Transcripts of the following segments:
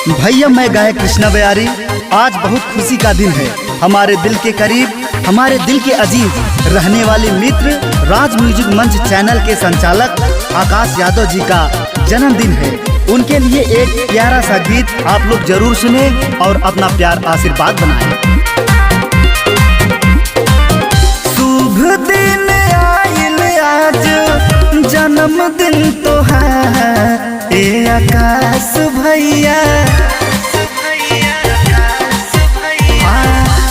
भैया मैं गायक कृष्णा बयारी। आज बहुत खुशी का दिन है। हमारे दिल के करीब, हमारे दिल के अजीज रहने वाले मित्र राज म्यूजिक मंच चैनल के संचालक आकाश यादव जी का जन्मदिन है। उनके लिए एक प्यारा सा गीत आप लोग जरूर सुने और अपना प्यार आशीर्वाद बनाएं। शुभ दिन आइल आज जन्मदिन तोहार ए आकाश भैया।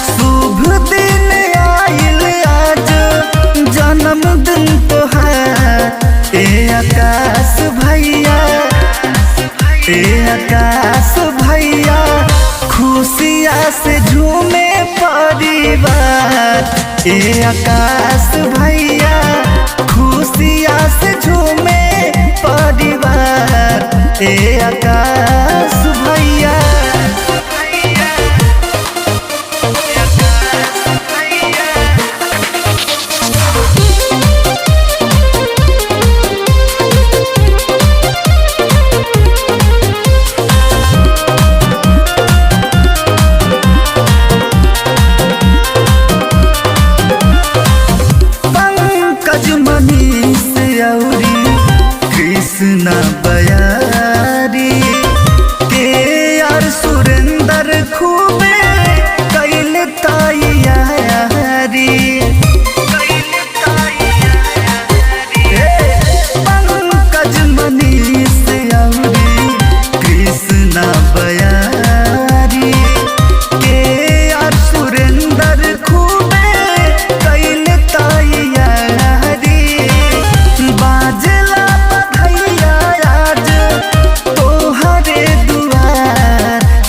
शुभ दिन आइल आज जन्मदिन तोहार ए आकाश भैया, ए आकाश भैया। खुशियाँ से झूमे परिवार ए आकाश भैया, खुशियाँ से झूमे परिवार ए आकाश भैया। कृष्णा बयारी के यार सुरेंद्र खूबे कैल तैयारी। पंकज मनीष औरी कृष्णा बयारी के यार सुरेंद्र खूबे कैल तैयारी। बाजला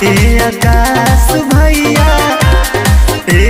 ए आकाश भैया, ए